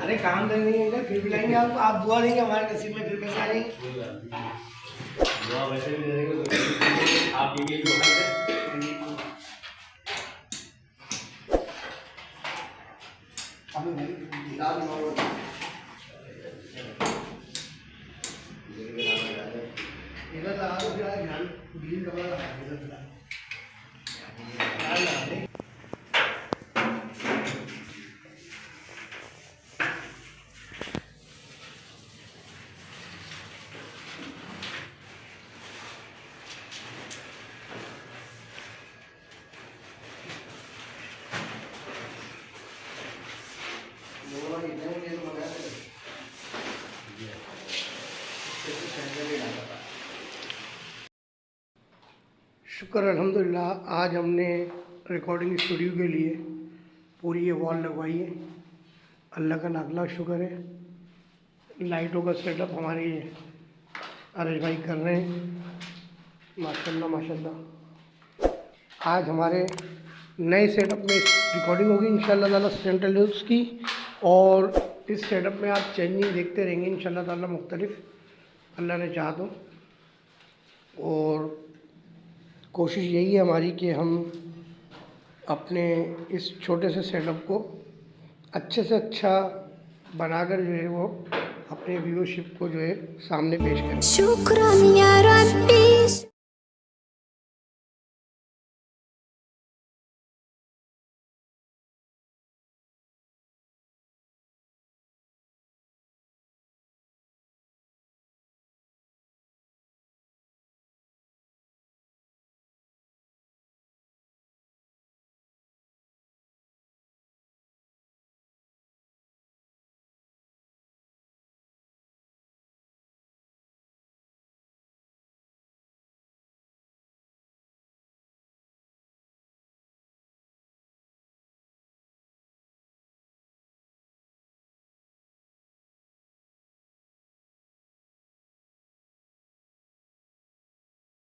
अरे काम तो नहीं है, फिर भी लाएंगे आपको, आप दुआ देंगे हमारे नसीब में फिर पैसे आ जाएंगे। दुआ वैसे भी दे देंगे तो आप ये शुक्र अल्हम्दुलिल्लाह, आज हमने रिकॉर्डिंग स्टूडियो के लिए पूरी ये वॉल लगवाई है। अल्लाह का लाख लाख शुक्र है। लाइटों का सेटअप हमारे ये आरिश भाई कर रहे हैं, माशाल्लाह माशाल्लाह। आज हमारे नए सेटअप में रिकॉर्डिंग होगी इंशाल्लाह ताला सेंट्रल न्यूज़ की, और इस सेटअप में आप चेंजिंग देखते रहेंगे इंशाल्लाह ताला मुख्तलिफ, अल्लाह ने चाहा तो। और कोशिश यही है हमारी कि हम अपने इस छोटे से सेटअप को अच्छे से अच्छा बनाकर जो है वो अपने व्यूअरशिप को जो है सामने पेश करें। शुक्रान या रब्बी।